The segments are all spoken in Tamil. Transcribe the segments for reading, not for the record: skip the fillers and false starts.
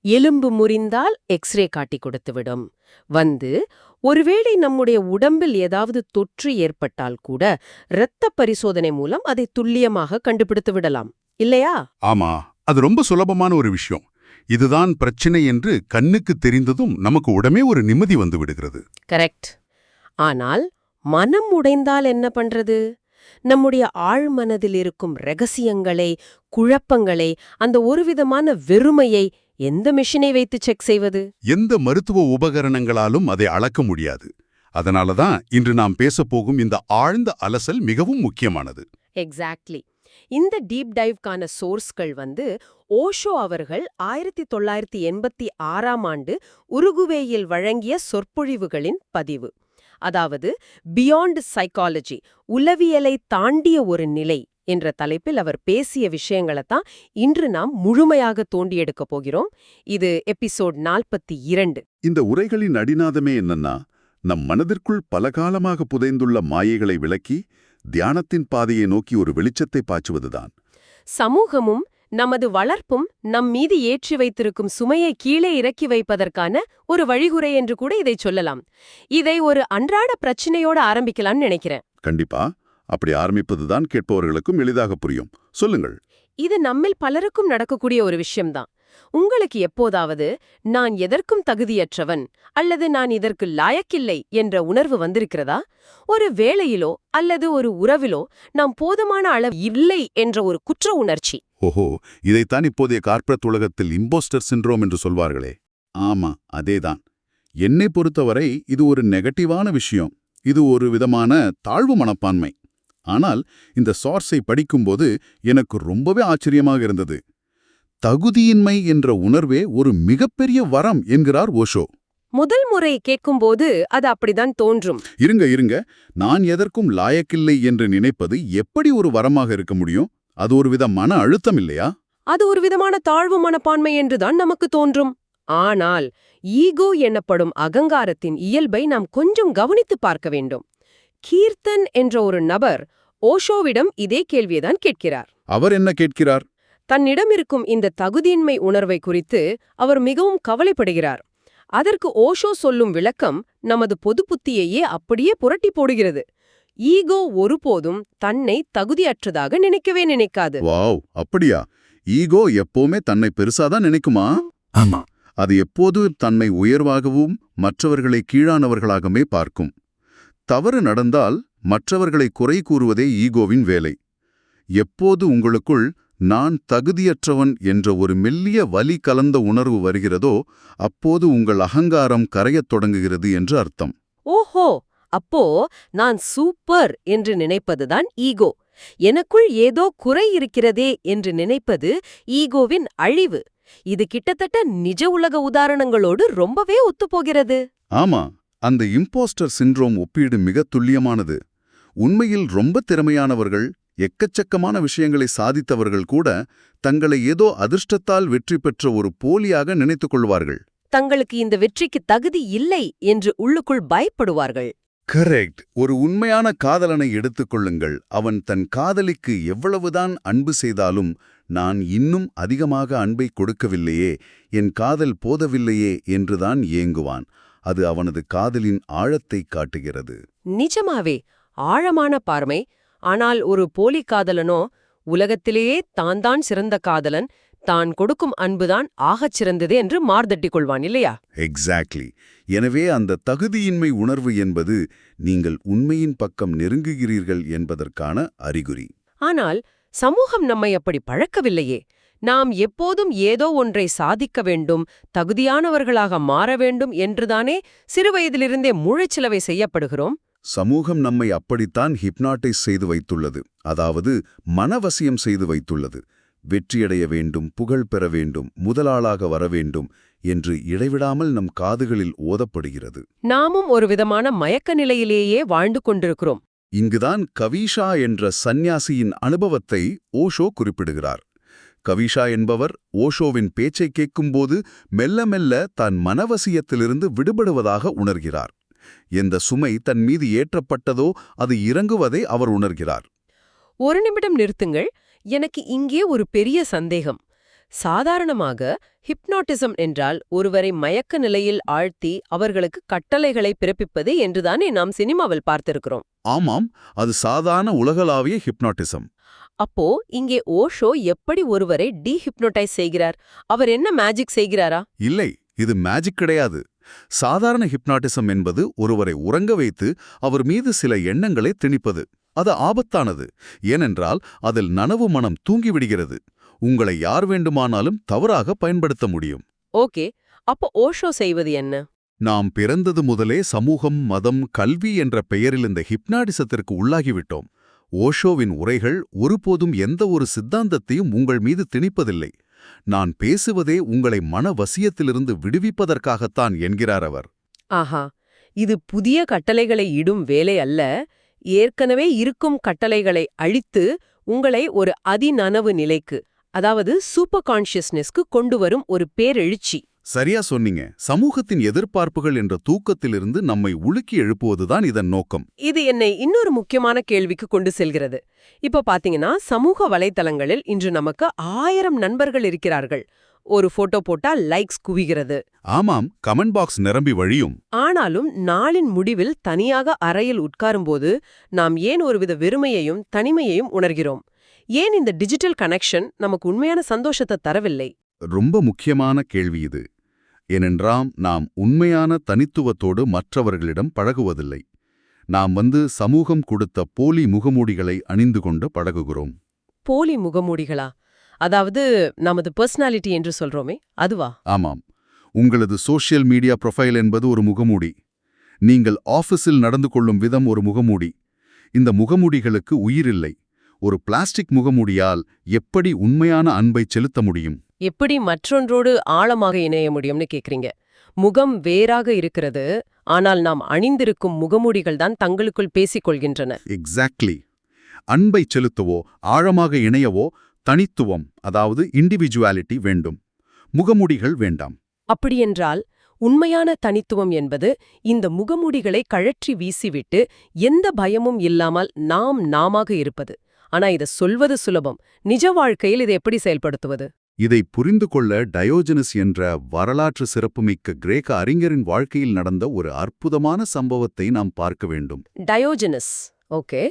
எலும்பு முறிந்தால் எக்ஸ்ரே காட்டி கொடுத்துவிடும். ஒருவேளை நம்முடைய உடம்பில் ஏதாவது தொற்று ஏற்பட்டால் கூட இரத்த பரிசோதனை மூலம் அதை துல்லியமாக கண்டுபிடித்து விடலாம், இல்லையா? ஆமா, அது ரொம்ப சுலபமான ஒரு விஷயம். இதுதான் பிரச்சனை என்று கண்ணுக்கு தெரிந்ததும் நமக்கு உடனே ஒரு நிம்மதி வந்து விடுகிறது. கரெக்ட். ஆனால் மனம் உடைந்தால் என்ன பண்றது? நம்முடைய ஆழ்மனதில் இருக்கும் ரகசியங்களை, குழப்பங்களை, அந்த ஒருவிதமான வெறுமையை எந்த மிஷினை வைத்து செக் செய்வது? எந்த மருத்துவ உபகரணங்களாலும் அதை அளக்க முடியாது. அதனாலதான் இன்று நாம் பேசப்போகும் இந்த ஆழ்ந்த அலசல் மிகவும் முக்கியமானது. எக்ஸாக்ட்லி. இந்த டீப் டைவ்க்கான சோர்ஸ்கள் ஓஷோ அவர்கள் 1986ஆம் ஆண்டு உருகுவேயில் வழங்கிய சொற்பொழிவுகளின் பதிவு. அதாவது பியாண்ட் சைக்காலஜி, உளவியலை தாண்டிய ஒரு நிலை என்ற தலைப்பில் அவர் பேசிய விஷயங்களைத்தான் இன்று நாம் முழுமையாக தோண்டி எடுக்கப் போகிறோம். இது எபிசோட் 42. இந்த உரைகளின் அடிநாதமே என்னன்னா, நம் மனதிற்குள் பலகாலமாக புதைந்துள்ள மாயைகளை விளக்கி தியானத்தின் பாதையை நோக்கி ஒரு வெளிச்சத்தை பாய்ச்சுவதுதான். சமூகமும் நமது வளர்ப்பும் நம் மீது ஏற்றி வைத்திருக்கும் சுமையை கீழே இறக்கி வைப்பதற்கான ஒரு வழிகுறை என்று கூட இதை சொல்லலாம். இதை ஒரு அன்றாட பிரச்சனையோட ஆரம்பிக்கலாம்னு நினைக்கிறேன். கண்டிப்பா. அப்படி ஆரம்பிப்பதுதான் கேட்பவர்களுக்கும் எளிதாக புரியும். சொல்லுங்கள். இது நம்மில் பலருக்கும் நடக்கக்கூடிய ஒரு விஷயம்தான். உங்களுக்கு எப்போதாவது நான் எதற்கும் தகுதியற்றவன் அல்லது நான் இதற்கு லாயக்கில்லை என்ற உணர்வு வந்திருக்கிறதா? ஒரு வேளையிலோ அல்லது ஒரு உறவிலோ நாம் போதுமான அளவு இல்லை என்ற ஒரு குற்ற உணர்ச்சி. ஓஹோ, இதைத்தான் இப்போதைய கார்ப்பரேட் உலகத்தில் இம்போஸ்டர் சிண்ட்ரோம் என்று சொல்வார்களே. ஆமா, அதேதான். என்னை பொறுத்தவரை இது ஒரு நெகட்டிவான விஷயம். இது ஒரு விதமான தாழ்வு மனப்பான்மை. ஆனால் இந்த சார்ஸை படிக்கும்போது எனக்கு ரொம்பவே ஆச்சரியமாக இருந்தது. தகுதியின்மை என்ற உணர்வே ஒரு மிகப்பெரிய வரம் என்கிறார் ஓஷோ. முதல் முறை கேட்கும்போது அது அப்படிதான் தோன்றும். இருங்க, நான் எதற்கும் லாயக்கில்லை என்று நினைப்பது எப்படி ஒரு வரமாக இருக்க முடியும்? அது ஒரு வித மன அழுத்தம் இல்லையா? அது ஒரு விதமான தாழ்வு மனப்பான்மை என்றுதான் நமக்கு தோன்றும். ஆனால் ஈகோ எனப்படும் அகங்காரத்தின் இயல்பை நாம் கொஞ்சம் கவனித்து பார்க்க வேண்டும். கீர்த்தன் என்ற ஒரு நபர் ஓஷோவிடம் இதே கேள்வியைதான் கேட்கிறார். அவர் என்ன கேட்கிறார்? தன்னிடம் இருக்கும் இந்த தகுதியின்மை உணர்வை குறித்து அவர் மிகவும் கவலைப்படுகிறார். அதற்கு ஓஷோ சொல்லும் விளக்கம் நமது பொது புத்தியையே அப்படியே புரட்டி போடுகிறது. ஈகோ ஒருபோதும் தன்னை தகுதியற்றதாக நினைக்கவே நினைக்காது. வாவ், அப்படியா? ஈகோ எப்பவுமே தன்னை பெருசாதான் நினைக்குமா? ஆமா. அது எப்போது தன்னை உயர்வாகவும் மற்றவர்களை கீழானவர்களாகவே பார்க்கும். தவறு நடந்தால் மற்றவர்களை குறை கூறுவதே ஈகோவின் வேலை. எப்போது உங்களுக்குள் நான் தகுதியற்றவன் என்ற ஒரு மெல்லிய வலி கலந்த உணர்வு வருகிறதோ அப்போது உங்கள் அகங்காரம் கரையத் தொடங்குகிறது என்று அர்த்தம். ஓஹோ, அப்போ நான் சூப்பர் என்று நினைப்பதுதான் ஈகோ. எனக்குள் ஏதோ குறை இருக்கிறதே என்று நினைப்பது ஈகோவின் அழிவு. இது கிட்டத்தட்ட நிஜ உலக உதாரணங்களோடு ரொம்பவே ஒத்துப்போகிறது. ஆமா, அந்த இம்போஸ்டர் சிண்ட்ரோம் ஒப்பீடு மிக துல்லியமானது. உண்மையில் ரொம்ப திறமையானவர்கள், எக்கச்சக்கமான விஷயங்களை சாதித்தவர்கள் கூட தங்களை ஏதோ அதிர்ஷ்டத்தால் வெற்றி பெற்ற ஒரு போலியாக நினைத்துக் கொள்வார்கள். தங்களுக்கு இந்த வெற்றிக்கு தகுதி இல்லை என்று உள்ளுக்குள் பயப்படுவார்கள். கரெக்ட். ஒரு உண்மையான காதலனை எடுத்துக்கொள்ளுங்கள். அவன் தன் காதலிக்கு எவ்வளவுதான் அன்பு செய்தாலும் நான் இன்னும் அதிகமாக அன்பை கொடுக்கவில்லையே, என் காதல் போதவில்லையே என்றுதான் ஏங்குவான். அது அவனது காதலின் ஆழத்தை காட்டுகிறது. நிஜமாவே ஆழமான பார்வை. ஆனால் ஒரு போலி காதலனோ உலகத்திலேயே தான் சிறந்த காதலன், தான் கொடுக்கும் அன்புதான் ஆகச் சிறந்தது என்று மார்தட்டிக் கொள்வான், இல்லையா? எக்ஸாக்ட்லி. எனவே அந்த தகுதியின்மை உணர்வு என்பது நீங்கள் உண்மையின் பக்கம் நெருங்குகிறீர்கள் என்பதற்கான அறிகுறி. ஆனால் சமூகம் நம்மை அப்படி பழக்கவில்லையே. நாம் எப்போதும் ஏதோ ஒன்றை சாதிக்க வேண்டும், தகுதியானவர்களாக மாற வேண்டும் என்றுதானே சிறுவயதிலிருந்தே மூளைச்சிலவை செய்யப்படுகிறோம். சமூகம் நம்மை அப்படித்தான் ஹிப்னாட்டைஸ் செய்து வைத்துள்ளது. அதாவது மனவசியம் செய்து வைத்துள்ளது. வெற்றியடைய வேண்டும், புகழ் பெற வேண்டும், முதலாளாக வர வேண்டும் என்று இடைவிடாமல் நம் காதுகளில் ஓதப்படுகிறது. நாமும் ஒரு விதமான மயக்க நிலையிலேயே வாழ்ந்து கொண்டிருக்கிறோம். இங்குதான் கவீஷா என்ற சந்நியாசியின் அனுபவத்தை ஓஷோ குறிப்பிடுகிறார். கவீஷா என்பவர் ஓஷோவின் பேச்சை கேட்கும்போது மெல்ல மெல்ல தான் மனவசியத்திலிருந்து விடுபடுவதாக உணர்கிறார். எந்த சுமை தன் மீது ஏற்றப்பட்டதோ அது இறங்குவதை அவர் உணர்கிறார். ஒரு நிமிடம் நிறுத்துங்கள். எனக்கு இங்கே ஒரு பெரிய சந்தேகம். சாதாரணமாக ஹிப்னாட்டிசம் என்றால் ஒருவரை மயக்க நிலையில் ஆழ்த்தி அவர்களுக்கு கட்டளைகளை பிறப்பிப்பது என்றுதானே நாம் சினிமாவில் பார்த்திருக்கிறோம். ஆமாம், அது சாதாரண உலகளாவிய ஹிப்னாட்டிசம். அப்போ இங்கே ஓஷோ எப்படி ஒருவரை டீஹிப்னோடைஸ் செய்கிறார்? அவர் என்ன மேஜிக் செய்கிறாரா? இல்லை, இது மேஜிக் கிடையாது. சாதாரண ஹிப்னாட்டிசம் என்பது ஒருவரை உறங்க வைத்து அவர் மீது சில எண்ணங்களை திணிப்பது. அது ஆபத்தானது. ஏனென்றால் அதில் நனவு மனம் தூங்கிவிடுகிறது. உங்களை யார் வேண்டுமானாலும் தவறாக பயன்படுத்த முடியும். ஓகே, அப்போ ஓஷோ செய்வது என்ன? நாம் பிறந்தது முதலே சமூகம், மதம், கல்வி என்ற பெயரில் இந்த ஹிப்னாட்டிசத்திற்கு உள்ளாகிவிட்டோம். ஓஷோவின் உரைகள் ஒருபோதும் எந்த ஒரு சித்தாந்தத்தையும் உங்கள் மீது திணிப்பதில்லை. நான் பேசுவதே உங்களை மனவசியத்திலிருந்து விடுவிப்பதற்காகத்தான் என்கிறார் அவர். ஆஹா, இது புதிய கட்டளைகளை இடும் வேலை அல்ல, ஏற்கனவே இருக்கும் கட்டளைகளை அழித்து உங்களை ஒரு அதிநனவு நிலைக்கு, அதாவது சூப்பர் கான்ஷியஸ்னஸ்க்கு கொண்டு வரும் ஒரு பேரெழுச்சி. சரியா சொன்னீங்க. சமூகத்தின் எதிர்பார்ப்புகள் என்ற தூக்கத்திலிருந்து நம்மை உலுக்கி எழுப்புவதுதான் இதன் நோக்கம். இது என்னை இன்னொரு முக்கியமான கேள்விக்கு கொண்டு செல்கிறது. இப்ப பாத்தீங்கன்னா சமூக வலைத்தளங்களில் இன்று நமக்கு 1000 நண்பர்கள் இருக்கிறார்கள். ஒரு போட்டோ போட்டா லைக்ஸ் குவிகிறது. ஆமாம், கமெண்ட் பாக்ஸ் நிரம்பி வழியும். ஆனாலும் நாளின் முடிவில் தனியாக அறையில் உட்காரும்போது நாம் ஏன் ஒருவித வெறுமையையும் தனிமையையும் உணர்கிறோம்? ஏன் இந்த டிஜிட்டல் கனெக்ஷன் நமக்கு உண்மையான சந்தோஷத்தை தரவில்லை? ரொம்ப முக்கியமான கேள்வி இது. ஏனென்றால் நாம் உண்மையான தனித்துவத்தோடு மற்றவர்களிடம் பழகுவதில்லை. நாம் சமூகம் கொடுத்த போலி முகமூடிகளை அணிந்து கொண்டு பழகுகிறோம். போலி முகமூடிகளா? அதாவது நமது பர்சனாலிட்டி என்று சொல்றோமே அதுவா? ஆமாம், உங்களது சோஷியல் மீடியா ப்ரொஃபைல் என்பது ஒரு முகமூடி. நீங்கள் ஆஃபீஸில் நடந்து கொள்ளும் விதம் ஒரு முகமூடி. இந்த முகமூடிகளுக்கு உயிரில்லை. ஒரு பிளாஸ்டிக் முகமூடியால் எப்படி உண்மையான அன்பை செலுத்த முடியும்? எப்படி மற்றொன்றோடு ஆழமாக இணைய முடியும்னு கேக்குறீங்க. முகம் வேறாக இருக்கிறது, ஆனால் நாம் அணிந்திருக்கும் முகமூடிகள் தான் தங்களுக்குள் பேசிக் கொள்கின்றன. எக்ஸாக்ட்லி. அன்பை செலுத்தவோ ஆழமாக இணையவோ தனித்துவம், அதாவது இண்டிவிஜுவாலிட்டி வேண்டும். முகமூடிகள் வேண்டாம். அப்படியென்றால் உண்மையான தனித்துவம் என்பது இந்த முகமூடிகளை கழற்றி வீசிவிட்டு எந்த பயமும் இல்லாமல் நாம் நாமாக இருப்பது. ஆனா இதை சொல்வது சுலபம், நிஜ வாழ்க்கையில் இதை எப்படி செயல்படுத்துவது? இதை புரிந்து கொள்ள டயோஜனஸ் என்ற வரலாற்று சிறப்புமிக்க கிரேக்க அறிஞரின் வாழ்க்கையில் நடந்த ஒரு அற்புதமான சம்பவத்தை நாம் பார்க்க வேண்டும். டயோஜனஸ், ஓகே,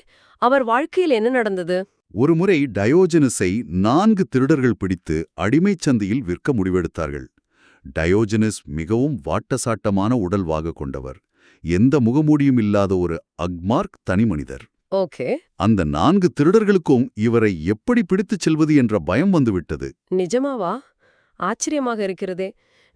அவர் வாழ்க்கையில் என்ன நடந்தது? ஒருமுறை டயோஜனஸை 4 திருடர்கள் பிடித்து அடிமைச் சந்தையில் விற்க முடிவெடுத்தார்கள். டயோஜனஸ் மிகவும் வாட்டசாட்டமான உடல்வாக கொண்டவர். எந்த முகமூடியும் இல்லாத ஒரு அக்மார்க் தனிமனிதர். ஓகே. அந்த 4 திருடர்களுக்கும் இவரை எப்படி பிடித்துச் செல்வது என்ற பயம் வந்துவிட்டது. நிஜமாவா? ஆச்சரியமாக இருக்கிறதே.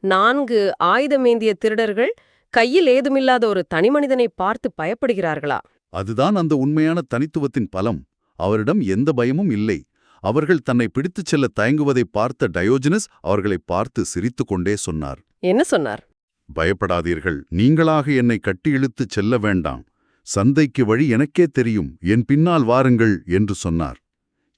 4 ஆயுதமேந்திய திருடர்கள் கையில் ஏதுமில்லாத ஒரு தனிமனிதனை பார்த்து பயப்படுகிறார்களா? அதுதான் அந்த உண்மையான தனித்துவத்தின் பலம். அவரிடம் எந்த பயமும் இல்லை. அவர்கள் தன்னை பிடித்துச் செல்ல தயங்குவதை பார்த்த டயோஜனஸ் அவர்களை பார்த்து சிரித்துக்கொண்டே சொன்னார். என்ன சொன்னார்? பயப்படாதீர்கள், நீங்களாக என்னை கட்டி இழுத்துச் செல்ல வேண்டாம். சந்தைக்கு வழி எனக்கே தெரியும், என் பின்னால் வாருங்கள் என்று சொன்னார்.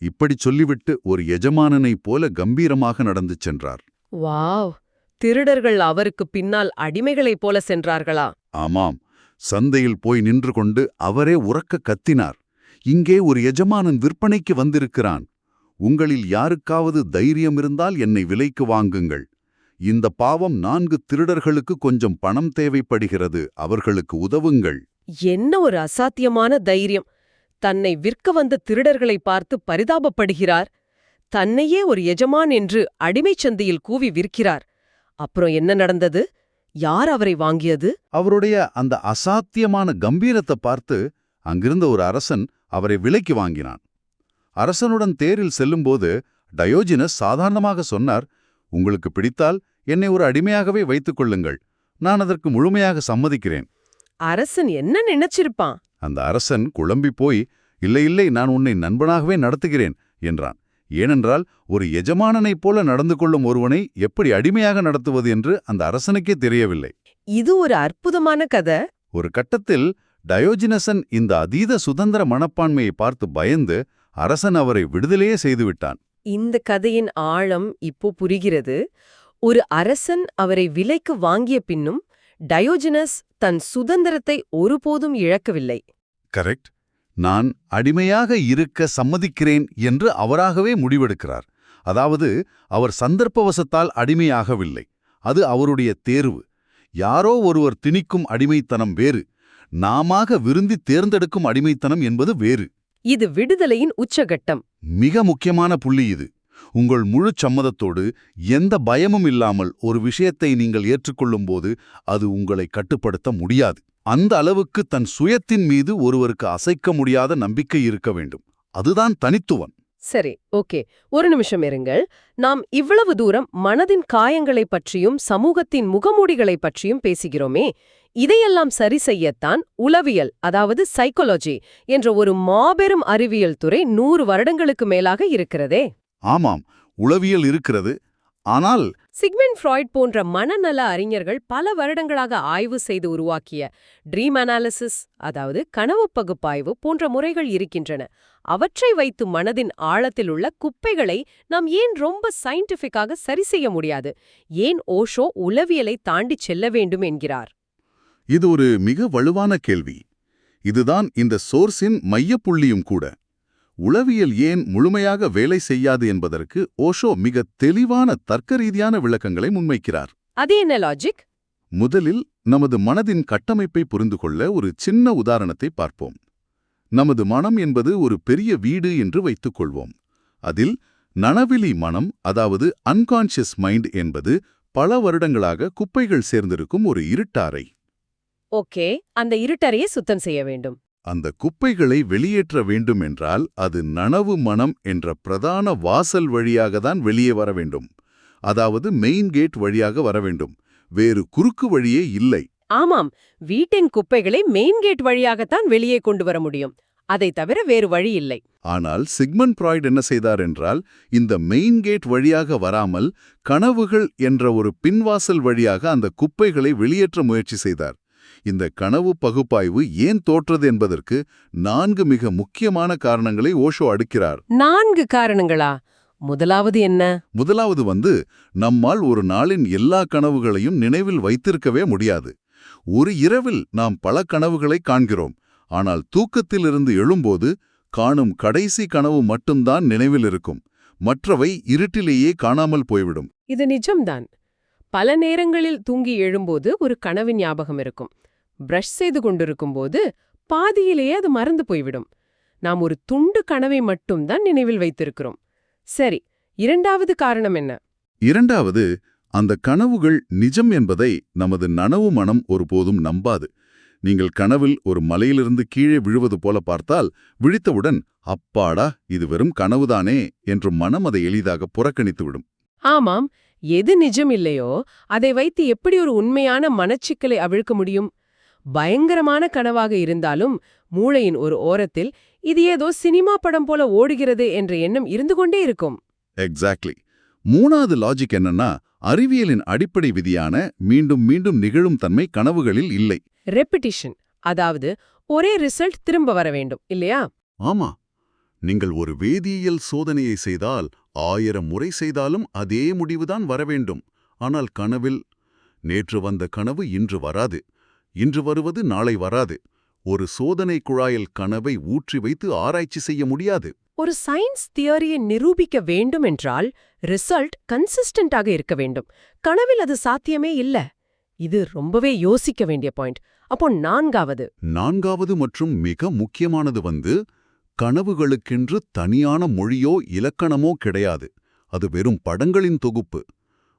இப்படி சொல்லிவிட்டு ஒரு எஜமானனைப் போல கம்பீரமாக நடந்து சென்றார். வாவ்! திருடர்கள் அவருக்கு பின்னால் அடிமைகளைப் போல சென்றார்களா? ஆமாம், சந்தையில் போய் நின்று கொண்டு அவரே உரக்க கத்தினார். இங்கே ஒரு எஜமானன் விற்பனைக்கு வந்திருக்கிறான். உங்களில் யாருக்காவது தைரியம் இருந்தால் என்னை விலைக்கு வாங்குங்கள். இந்த பாவம் 4 திருடர்களுக்கு கொஞ்சம் பணம் தேவைப்படுகிறது, அவர்களுக்கு உதவுங்கள். என்ன ஒரு அசாத்தியமான தைரியம்! தன்னை விற்க வந்த திருடர்களை பார்த்து பரிதாபப்படுகிறார். தன்னையே ஒரு எஜமான் என்று அடிமைச் சந்தையில் கூவி விற்கிறார். அப்புறம் என்ன நடந்தது? யார் அவரை வாங்கியது? அவருடைய அந்த அசாத்தியமான கம்பீரத்தை பார்த்து அங்கிருந்த ஒரு அரசன் அவரை விலைக்கு வாங்கினான். அரசனுடன் தேரில் செல்லும்போது டயோஜனஸ் சாதாரணமாக சொன்னார், உங்களுக்கு பிடித்தால் என்னை ஒரு அடிமையாகவே வைத்துக் கொள்ளுங்கள், நான் அதற்கு முழுமையாக சம்மதிக்கிறேன். அரசன் என்ன நினைச்சிருப்பான்? அந்த அரசன் குழம்பி போய், இல்லை இல்லை, நான் உன்னை நண்பனாகவே நடத்துகிறேன் என்றான். ஏனென்றால் ஒரு எஜமானனைப் போல நடந்து கொள்ளும் ஒருவனை எப்படி அடிமையாக நடத்துவது என்று அந்த அரசனுக்கே தெரியவில்லை. இது ஒரு அற்புதமான கதை. ஒரு கட்டத்தில் டயோஜனஸன் இந்த அதீத சுதந்திர மனப்பான்மையை பார்த்து பயந்து அரசன் அவரை விடுதலையே செய்துவிட்டான். இந்த கதையின் ஆழம் இப்போ புரிகிறது. ஒரு அரசன் அவரை விலைக்கு வாங்கிய பின்னும் டயோஜனஸ் தன் சுதந்திரத்தை ஒருபோதும் இழக்கவில்லை. கரெக்ட். நான் அடிமையாக இருக்க சம்மதிக்கிறேன் என்று அவராகவே முடிவெடுக்கிறார். அதாவது அவர் சந்தர்ப்பவசத்தால் அடிமையாகவில்லை, அது அவருடைய தேர்வு. யாரோ ஒருவர் திணிக்கும் அடிமைத்தனம் வேறு, நாமாக விரும்பி தேர்ந்தெடுக்கும் அடிமைத்தனம் என்பது வேறு. இது விடுதலையின் உச்சகட்டம். மிக முக்கியமான புள்ளி இது. உங்கள் முழு சம்மதத்தோடு எந்த பயமும் இல்லாமல் ஒரு விஷயத்தை நீங்கள் ஏற்றுக்கொள்ளும்போது அது உங்களை கட்டுப்படுத்த முடியாது. அந்த அளவுக்கு தன் சுயத்தின் மீது ஒருவருக்கு அசைக்க முடியாத நம்பிக்கை இருக்க வேண்டும். அதுதான் தனித்துவம். சரி, ஓகே, ஒரு நிமிஷம் இருங்கள். நாம் இவ்வளவு தூரம் மனதின் காயங்களைப் பற்றியும் சமூகத்தின் முகமூடிகளைப் பற்றியும் பேசுகிறோமே, இதையெல்லாம் சரி செய்யத்தான் உளவியல், அதாவது சைக்காலஜி என்ற ஒரு மாபெரும் அறிவியல் துறை 100 வருடங்களுக்கு மேலாக இருக்கிறதே. ஆமாம், உளவியல் இருக்கிறது. ஆனால் சிக்மண்ட் ஃப்ராய்ட் போன்ற மனநல அறிஞர்கள் பல வருடங்களாக ஆய்வு செய்து உருவாக்கிய ட்ரீம் அனாலிசிஸ், அதாவது கனவு பகுப்பாய்வு போன்ற முறைகள் இருக்கின்றன. அவற்றை வைத்து மனதின் ஆழத்தில் உள்ள குப்பைகளை நாம் ஏன் ரொம்ப சயின்டிஃபிக்காக சரி செய்ய முடியாது? ஏன் ஓஷோ உளவியலை தாண்டி செல்ல வேண்டும் என்கிறார்? இது ஒரு மிக வலுவான கேள்வி. இதுதான் இந்த சோர்ஸின் மையப்புள்ளியும் கூட. உளவியல் ஏன் முழுமையாக வேலை செய்யாது என்பதற்கு ஓஷோ மிக தெளிவான தர்க்கரீதியான விளக்கங்களை முன்வைக்கிறார். அது என்ன லாஜிக்? முதலில் நமது மனதின் கட்டமைப்பை புரிந்து கொள்ள ஒரு சின்ன உதாரணத்தை பார்ப்போம். நமது மனம் என்பது ஒரு பெரிய வீடு என்று வைத்துக் கொள்வோம். அதில் நனவிலி மனம், அதாவது அன்கான்ஷியஸ் மைண்ட் என்பது பல வருடங்களாக குப்பைகள் சேர்ந்திருக்கும் ஒரு இருட்டாரை. ஓகே, அந்த இருட்டறையை சுத்தம் செய்ய வேண்டும். அந்த குப்பைகளை வெளியேற்ற வேண்டும் என்றால் அது நனவு மனம் என்ற பிரதான வாசல் வழியாக தான் வெளியே வர வேண்டும். அதாவது மெயின் கேட் வழியாக வர வேண்டும். வேறு குறுக்கு வழியே இல்லை. ஆமாம், வீட்டின் குப்பைகளை மெயின் கேட் வழியாகத்தான் வெளியே கொண்டு வர முடியும். அதை தவிர வேறு வழி இல்லை. ஆனால் சிக்மண்ட் ஃப்ராய்ட் என்ன செய்தார் என்றால், இந்த மெயின் கேட் வழியாக வராமல் கனவுகள் என்ற ஒரு பின்வாசல் வழியாக அந்த குப்பைகளை வெளியேற்ற முயற்சி செய்தார். இந்த கனவு பகுப்பாய்வு ஏன் தோற்றது என்பதற்கு 4 மிக முக்கியமான காரணங்களை ஓஷோ அடுக்கிறார். 4 காரணங்களா? முதலாவது என்ன? முதலாவது நம்மால் ஒரு நாளின் எல்லா கனவுகளையும் நினைவில் வைத்திருக்கவே முடியாது. ஒரு இரவில் நாம் பல கனவுகளை காண்கிறோம். ஆனால் தூக்கத்திலிருந்து எழும்போது காணும் கடைசி கனவு மட்டும்தான் நினைவில் இருக்கும். மற்றவை இருட்டிலேயே காணாமல் போய்விடும். இது நிஜம்தான். பல நேரங்களில் தூங்கி எழும்போது ஒரு கனவு ஞாபகம் இருக்கும். பிரஷ் செய்து கொண்டிருக்கும்போது பாதியிலேயே அது மறந்து போய்விடும். நாம் ஒரு துண்டு கனவை மட்டும்தான் நினைவில் வைத்திருக்கிறோம். சரி, இரண்டாவது காரணம் என்ன? இரண்டாவது, அந்த கனவுகள் நிஜம் என்பதை நமது நனவு மனம் ஒருபோதும் நம்பாது. நீங்கள் கனவில் ஒரு மலையிலிருந்து கீழே விழுவது போல பார்த்தால் விழித்தவுடன் அப்பாடா, இது வெறும் கனவுதானே என்று மனம் அதை எளிதாக புறக்கணித்துவிடும். ஆமாம், எது நிஜம் இல்லையோ அதை வைத்து எப்படி ஒரு உண்மையான மனச்சிக்கலை அவிழ்க்க முடியும்? பயங்கரமான கனவாக இருந்தாலும் மூளையின் ஒரு ஓரத்தில் இது ஏதோ சினிமா படம் போல ஓடுகிறது என்ற எண்ணம் இருந்து கொண்டே இருக்கும். எக்ஸாக்ட்லி. மூணாவது லாஜிக் என்னன்னா, அறிவியலின் அடிப்படை விதியான மீண்டும் மீண்டும் நிகழும் தன்மை கனவுகளில் இல்லை. ரெப்பிட்டிஷன், அதாவது ஒரே ரிசல்ட் திரும்ப வர வேண்டும், இல்லையா? ஆமா. நீங்கள் ஒரு வேதியியல் சோதனையை செய்தால் 1000 முறை செய்தாலும் அதே முடிவுதான் வரவேண்டும். ஆனால் கனவில் நேற்று வந்த கனவு இன்று வராது, இன்று வருவது நாளை வராது. ஒரு சோதனை குழாயில் கனவை ஊற்றி வைத்து ஆராய்ச்சி செய்ய முடியாது. ஒரு சயின்ஸ் தியரியை நிரூபிக்க வேண்டும் என்றால் ரிசல்ட் கன்சிஸ்டன்டாக இருக்க வேண்டும். கனவில் அது சாத்தியமே இல்ல. இது ரொம்பவே யோசிக்க வேண்டிய பாயிண்ட். அப்போ நான்காவது மற்றும் மிக முக்கியமானது கனவுகளுக்கென்று தனியான மொழியோ இலக்கணமோ கிடையாது. அது வெறும் படங்களின் தொகுப்பு.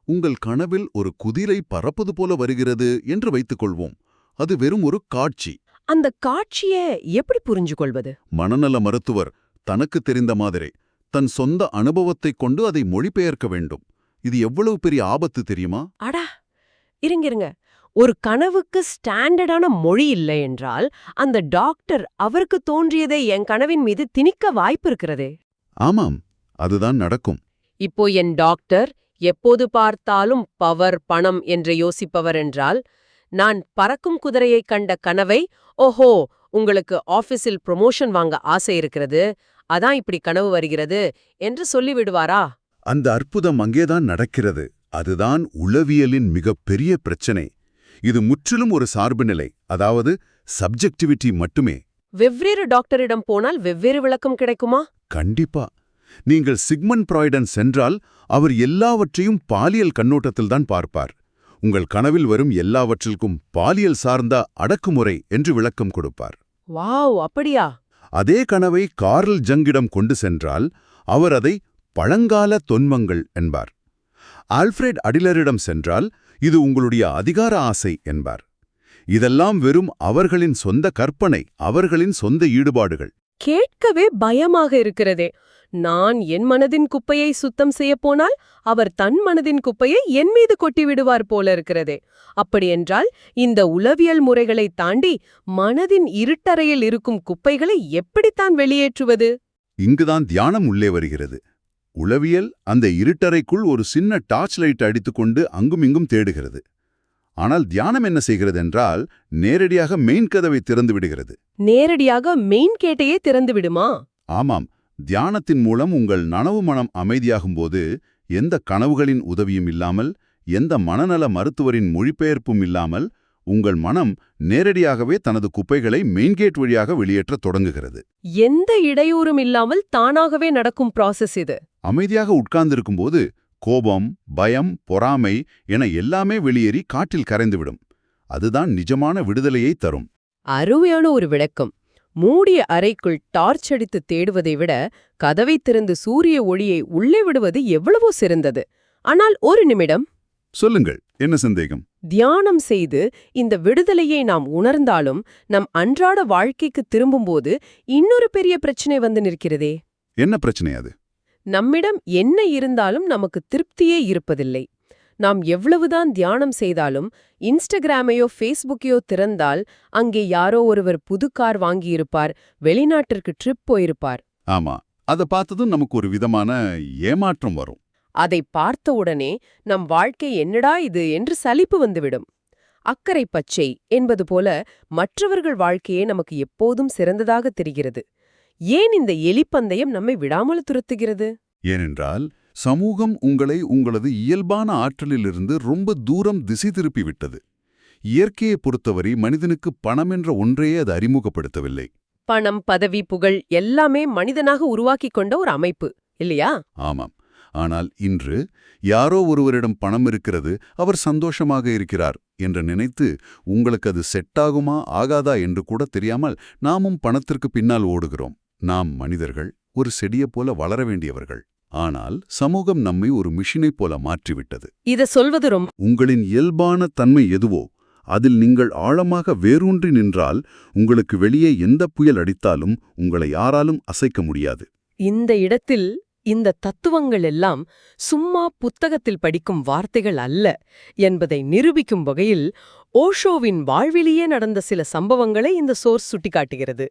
உங்கள் கனவில் ஒரு குதிரை பறப்பது போல வருகிறது என்று வைத்துக்கொள்வோம். அது வெறும் ஒரு காட்சி. அந்த காட்சியை எப்படி புரிஞ்சு கொள்வது? மனநல மருத்துவர் தனக்கு தெரிந்த மாதிரி தன் சொந்த அனுபவத்தைக் கொண்டு அதை மொழிபெயர்க்க வேண்டும். இது எவ்வளவு பெரிய ஆபத்து தெரியுமா? அடா, இருங்க. ஒரு கனவுக்கு ஸ்டாண்டர்டான மொழி இல்லை என்றால் அந்த டாக்டர் அவருக்கு தோன்றியதை என் கனவின் மீது திணிக்க வாய்ப்பு இருக்கிறதே. ஆமாம், அதுதான் நடக்கும். இப்போ என் டாக்டர் எப்போது பார்த்தாலும் பவர், பணம் என்று யோசிப்பவர் என்றால், நான் பறக்கும் குதிரையை கண்ட கனவை, ஓஹோ, உங்களுக்கு ஆபீஸில் ப்ரொமோஷன் வாங்க ஆசை இருக்கிறது, அதான் இப்படி கனவு வருகிறது என்று சொல்லிவிடுவாரா? அந்த அற்புதம் அங்கேதான் நடக்கிறது. அதுதான் உளவியலின் மிகப்பெரிய பிரச்சனை. இது முற்றிலும் ஒரு சார்புநிலை, அதாவது சப்ஜெக்டிவிட்டி மட்டுமே. வெவ்வேறு டாக்டரிடம் போனால் வெவ்வேறு விளக்கம் கிடைக்குமா? கண்டிப்பா. நீங்கள் சிக்மண்ட் ஃப்ராய்டன் சென்றால் அவர் எல்லாவற்றையும் பாலியல் கண்ணோட்டத்தில்தான் பார்ப்பார். உங்கள் கனவில் வரும் எல்லாவற்றிற்கும் பாலியல் சார்ந்த அடக்குமுறை என்று விளக்கம் கொடுப்பார். வாவ், அப்படியா? அதே கனவை கார்ல் ஜங்கிடம் கொண்டு சென்றால் அவர் அதை பழங்கால தொன்மங்கள் என்பார். ஆல்ஃபிரட் அடிலரிடம் சென்றால் இது உங்களுடைய அதிகார ஆசை என்பார். இதெல்லாம் வெறும் அவர்களின் சொந்த கற்பனை, அவர்களின் சொந்த ஈடுபாடுகள். கேட்கவே பயமாக இருக்கிறதே. நான் என் மனதின் குப்பையை சுத்தம் செய்ய போனால் அவர் தன் மனதின் குப்பையை என் மீது கொட்டிவிடுவார் போல இருக்கிறதே. அப்படியென்றால் இந்த உளவியல் முறைகளை தாண்டி மனதின் இருட்டறையில் இருக்கும் குப்பைகளை எப்படித்தான் வெளியேற்றுவது? இங்குதான் தியானம் உள்ளே வருகிறது. உளவியல் அந்த இருட்டறைக்குள் ஒரு சின்ன டார்ச் லைட் அடித்துக்கொண்டு அங்குமிங்கும் தேடுகிறது. ஆனால் தியானம் என்ன செய்கிறது என்றால் நேரடியாக மெயின் கதவை திறந்து விடுகிறது. நேரடியாக மெயின் கேட்டையே திறந்து விடுமா? ஆமாம். தியானத்தின் மூலம் உங்கள் நனவு மனம் அமைதியாகும்போது எந்த கனவுகளின் உதவியும் இல்லாமல், எந்த மனநல மருத்துவரின் மொழிபெயர்ப்பும் இல்லாமல் உங்கள் மனம் நேரடியாகவே தனது குப்பைகளை மெயின்கேட் வழியாக வெளியேற்றத் தொடங்குகிறது. எந்த இடையூறும் இல்லாமல் தானாகவே நடக்கும் ப்ராசஸ் இது. அமைதியாக உட்கார்ந்திருக்கும்போது கோபம், பயம், பொறாமை என எல்லாமே வெளியேறி காற்றில் கரைந்துவிடும். அதுதான் நிஜமான விடுதலையை தரும். அருமையான ஒரு விளக்கம். மூடிய அறைக்குள் டார்ச் அடித்து தேடுவதை விட கதவை திறந்து சூரிய ஒளியை உள்ளே விடுவது எவ்வளவோ சிறந்தது. ஆனால் ஒரு நிமிடம். சொல்லுங்கள், என்ன சந்தேகம்? தியானம் செய்து இந்த விடுதலையை நாம் உணர்ந்தாலும் நம் அன்றாட வாழ்க்கைக்கு திரும்பும்போது இன்னொரு பெரிய பிரச்சனை வந்து நிற்கிறதே. என்ன பிரச்சனை அது? நம்மிடம் என்ன இருந்தாலும் நமக்கு திருப்தியே இருப்பதில்லை. நாம் எவ்வளவுதான் தியானம் செய்தாலும் இன்ஸ்டாகிராமையோ ஃபேஸ்புக்கையோ திறந்தால் அங்கே யாரோ ஒருவர் புது கார் வாங்கியிருப்பார், வெளிநாட்டிற்கு ட்ரிப் போயிருப்பார். ஆமா, அதை பார்த்ததும் நமக்கு ஒரு விதமான ஏமாற்றம் வரும். அதை பார்த்தவுடனே நம் வாழ்க்கை என்னடா இது என்று சலிப்பு வந்துவிடும். அக்கறை பச்சை என்பது போல மற்றவர்கள் வாழ்க்கையே நமக்கு எப்போதும் சிறந்ததாக தெரிகிறது. ஏன் இந்த எலிப்பந்தயம் நம்மை விடாமல் துரத்துகிறது? ஏனென்றால் சமூகம் உங்களை உங்களது இயல்பான ஆற்றலிலிருந்து ரொம்ப தூரம் திசை திருப்பி விட்டது. இயற்கையை பொறுத்தவரை மனிதனுக்கு பணம் என்ற ஒன்றையே அது அறிமுகப்படுத்தவில்லை. பணம், பதவி, புகழ் எல்லாமே மனிதனாக உருவாக்கிக் கொண்ட ஒரு அமைப்பு இல்லையா? ஆமாம். ஆனால் இன்று யாரோ ஒருவரிடம் பணம் இருக்கிறது, அவர் சந்தோஷமாக இருக்கிறார் என்று நினைத்து உங்களுக்கு அது செட்டாகுமா ஆகாதா என்று கூட தெரியாமல் நாமும் பணத்திற்கு பின்னால் ஓடுகிறோம். நாம் மனிதர்கள் ஒரு செடியைப் போல வளர வேண்டியவர்கள். ஆனால் சமூகம் நம்மை ஒரு மிஷினைப் போல மாற்றிவிட்டது. இத சொல்வது ரொம்ப. உங்களின் இயல்பான தன்மை எதுவோ அதில் நீங்கள் ஆழமாக வேரூன்றி நின்றால் உங்களுக்கு வெளியே எந்த புயல் அடித்தாலும் உங்களை யாராலும் அசைக்க முடியாது. இந்த இடத்தில் இந்த தத்துவங்கள் எல்லாம் சும்மா புத்தகத்தில் படிக்கும் வார்த்தைகள் அல்ல என்பதை நிரூபிக்கும் வகையில் ஓஷோவின் வாழ்விலேயே நடந்த சில சம்பவங்களை இந்த சோர்ஸ் சுட்டிக்காட்டுகிறது.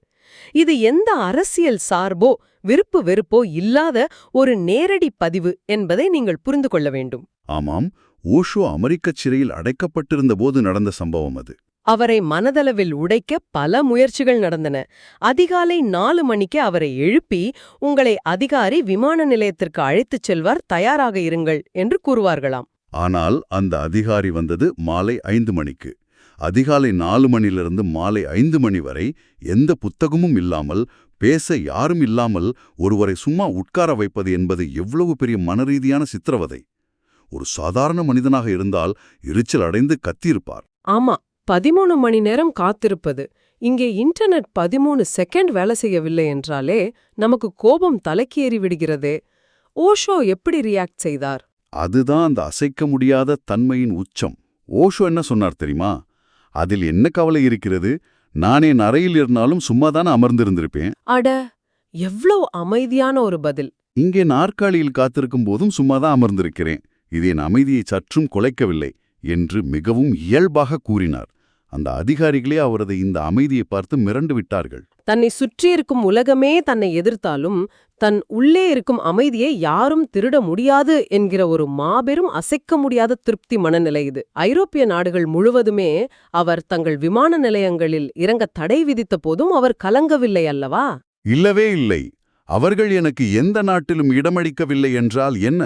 இது எந்த அரசியல் சார்போ விருப்பு வெறுப்போ இல்லாத ஒரு நேரடி பதிவு என்பதை நீங்கள் புரிந்து கொள்ள வேண்டும். ஆமாம், ஓஷோ அமெரிக்கச் சிறையில் அடைக்கப்பட்டிருந்த போது நடந்த சம்பவம் அது. அவரை மனதளவில் உடைக்க பல முயற்சிகள் நடந்தன. அதிகாலை 4 மணிக்கு அவரை எழுப்பி உங்களை அதிகாரி விமான நிலையத்திற்கு அழைத்துச் செல்வார், தயாராக இருங்கள் என்று கூறுவார்களாம். ஆனால் அந்த அதிகாரி வந்தது மாலை 5 மணிக்கு. அதிகாலை 4 மணியிலிருந்து மாலை 5 மணி வரை எந்த புத்தகமும் இல்லாமல், பேச யாரும் இல்லாமல் ஒருவரை சும்மா உட்கார வைப்பது என்பது எவ்வளவு பெரிய மனரீதியான சித்திரவதை. ஒரு சாதாரண மனிதனாக இருந்தால் எரிச்சல் அடைந்து கத்தியிருப்பார். ஆமா, 13 மணி நேரம் காத்திருப்பது. இங்கே இன்டர்நெட் 13 செகண்ட் வேலை செய்யவில்லை என்றாலே நமக்கு கோபம் தலைக்கேறி விடுகிறதே. ஓஷோ எப்படி ரியாக்ட் செய்தார்? அதுதான் அந்த அசைக்க முடியாத தன்மையின் உச்சம். ஓஷோ என்ன சொன்னார் தெரியுமா? அதில் என்ன கவலை இருக்கிறது? நான் என் அறையில் இருந்தாலும் சும்மாதானே அமர்ந்திருந்திருப்பேன். அட, எவ்வளவு அமைதியான ஒரு பதில். இங்கே நாற்காலியில் காத்திருக்கும் போதும் சும்மாதான் அமர்ந்திருக்கிறேன். இது என் அமைதியை சற்றும் குலைக்கவில்லை என்று மிகவும் இயல்பாக கூறினார். அந்த அதிகாரிகளே அவரது இந்த அமைதியை பார்த்து மிரண்டு விட்டார்கள். தன்னை சுற்றியிருக்கும் உலகமே தன்னை எதிர்த்தாலும் தன் உள்ளே இருக்கும் அமைதியை யாரும் திருட முடியாது என்கிற ஒரு மாபெரும் அசைக்க முடியாத திருப்தி மனநிலை இது. ஐரோப்பிய நாடுகள் முழுவதுமே அவர் தங்கள் விமான நிலையங்களில் இறங்க தடை விதித்த போதும் அவர் கலங்கவில்லை அல்லவா? இல்லவே இல்லை. அவர்கள் எனக்கு எந்த நாட்டிலும் இடமளிக்கவில்லை என்றால் என்ன?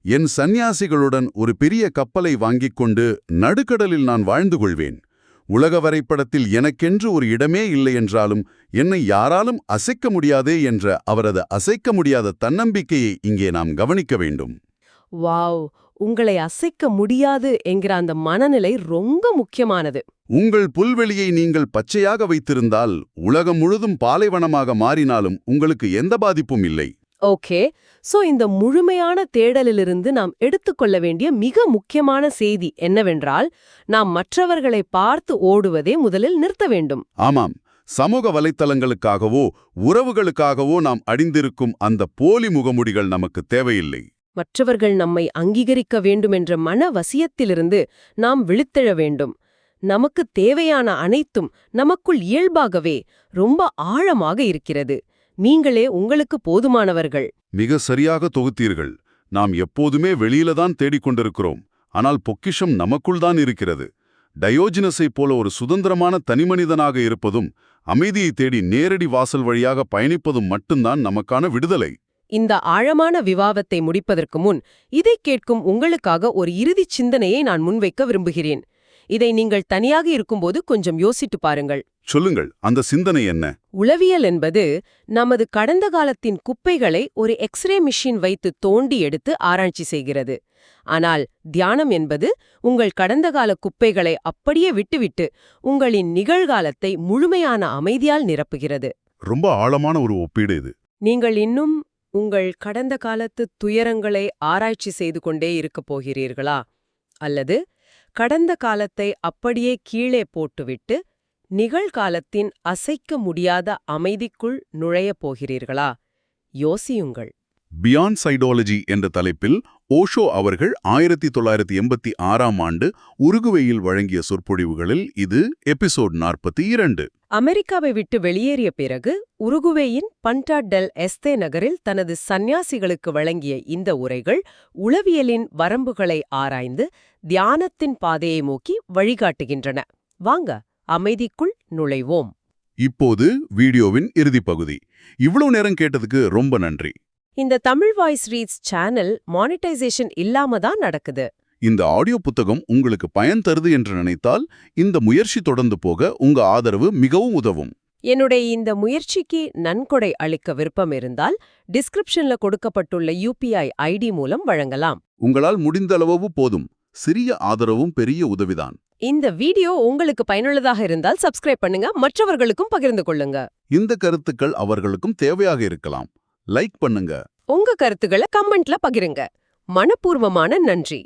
என் சந்நியாசிகளுடன் ஒரு பெரிய கப்பலை வாங்கிக் கொண்டு நடுக்கடலில் நான் வாழ்ந்து கொள்வேன். உலக வரைபடத்தில் எனக்கென்று ஒரு இடமே இல்லை என்றாலும் என்னை யாராலும் அசைக்க முடியாதே என்ற அவரது அசைக்க முடியாத தன்னம்பிக்கையை இங்கே நாம் கவனிக்க வேண்டும். வாவ், உங்களை அசைக்க முடியாது என்கிற அந்த மனநிலை ரொம்ப முக்கியமானது. உங்கள் புல்வெளியை நீங்கள் பச்சையாக வைத்திருந்தால் உலகம் முழுதும் பாலைவனமாக மாறினாலும் உங்களுக்கு எந்த பாதிப்பும் இல்லை. ஓகே, சோ இந்த முழுமையான தேடலிலிருந்து நாம் எடுத்துக்கொள்ள வேண்டிய மிக முக்கியமான செய்தி என்னவென்றால், நாம் மற்றவர்களை பார்த்து ஓடுவதே முதலில் நிறுத்த வேண்டும். ஆமாம், சமூக வலைத்தளங்களுக்காகவோ உறவுகளுக்காகவோ நாம் அணிந்திருக்கும் அந்த போலி முகமுடிகள் நமக்கு தேவையில்லை. மற்றவர்கள் நம்மை அங்கீகரிக்க வேண்டுமென்ற மன வசியத்திலிருந்து நாம் விழித்தெழ வேண்டும். நமக்கு தேவையான அனைத்தும் நமக்குள் இயல்பாகவே ரொம்ப ஆழமாக இருக்கிறது. நீங்களே உங்களுக்கு போதுமானவர்கள். மிக சரியாக தொகுத்தீர்கள். நாம் எப்போதுமே வெளியில தான் தேடிக்கொண்டிருக்கிறோம். ஆனால் பொக்கிஷம் நமக்குள் தான் இருக்கிறது. டயோஜினஸைப் போல ஒரு சுதந்திரமான தனிமனிதனாக இருப்பதும் அமைதியை தேடி நேரடி வாசல் வழியாக பயணிப்பதும் மட்டும்தான் நமக்கான விடுதலை. இந்த ஆழமான விவாதத்தை முடிப்பதற்கு முன் இதை கேட்கும் உங்களுக்காக ஒரு இறுதிச் சிந்தனையை நான் முன்வைக்க விரும்புகிறேன். இதை நீங்கள் தனியாக இருக்கும்போது கொஞ்சம் யோசித்து பாருங்கள். சொல்லுங்கள், அந்த சிந்தனை என்ன? உளவியல் என்பது நமது கடந்த காலத்தின் குப்பைகளை ஒரு எக்ஸ்ரே மிஷின் வைத்து தோண்டி எடுத்து ஆராய்ச்சி செய்கிறது. ஆனால் தியானம் என்பது உங்கள் கடந்த கால குப்பைகளை அப்படியே விட்டுவிட்டு உங்களின் நிகழ்காலத்தை முழுமையான அமைதியால் நிரப்புகிறது. ரொம்ப ஆழமான ஒரு ஒப்பீடு இது. நீங்கள் இன்னும் உங்கள் கடந்த காலத்து துயரங்களை ஆராய்ச்சி செய்து கொண்டே இருக்கப் போகிறீர்களா? அல்லது கடந்த காலத்தை அப்படியே கீழே போட்டுவிட்டு நிகழ்காலத்தின் அசைக்க முடியாத அமைதிக்குள் நுழையப் போகிறீர்களா? யோசியுங்கள். பியாண்ட் சைடாலஜி என்ற தலைப்பில் ஓஷோ அவர்கள் 1986ஆம் ஆண்டு உருகுவேயில் வழங்கிய சொற்பொழிவுகளில் இது எபிசோட் 42. அமெரிக்காவை விட்டு வெளியேறிய பிறகு உருகுவேயின் பண்டா டெல் எஸ்தே நகரில் தனது சந்நியாசிகளுக்கு வழங்கிய இந்த உரைகள் உளவியலின் வரம்புகளை ஆராய்ந்து தியானத்தின் பாதையை நோக்கி வழிகாட்டுகின்றன. வாங்க, அமைதிக்குள் நுழைவோம். இப்போது வீடியோவின் இறுதிப் பகுதி. இவ்வளவு நேரம் கேட்டதுக்கு ரொம்ப நன்றி. இந்த Tamil voice reads channel monetisation இல்லாம தான் நடக்குது. இந்த ஆடியோ புத்தகம் உங்களுக்கு பயன் தருது என்று நினைத்தால் இந்த முயற்சி தொடர்ந்து போக உங்க ஆதரவு மிகவும் உதவும். என்னுடைய இந்த முயற்சிக்கு நன்கொடை அளிக்க விருப்பம் இருந்தால் டிஸ்கிரிப்ஷன்ல கொடுக்கப்பட்டுள்ள UPI ID மூலம் வழங்கலாம். உங்களால் முடிந்த அளவு போதும். சிறிய ஆதரவும் பெரிய உதவிதான். இந்த வீடியோ உங்களுக்கு பயனுள்ளதாக இருந்தால் சப்ஸ்கிரைப் பண்ணுங்க, மற்றவர்களுக்கும் பகிர்ந்து கொள்ளுங்க. இந்த கருத்துக்கள் அவர்களுக்கும் தேவையாக இருக்கலாம். லைக் பண்ணுங்க. உங்க கருத்துக்களை கமெண்ட்ல பகிருங்க. மனப்பூர்வமான நன்றி.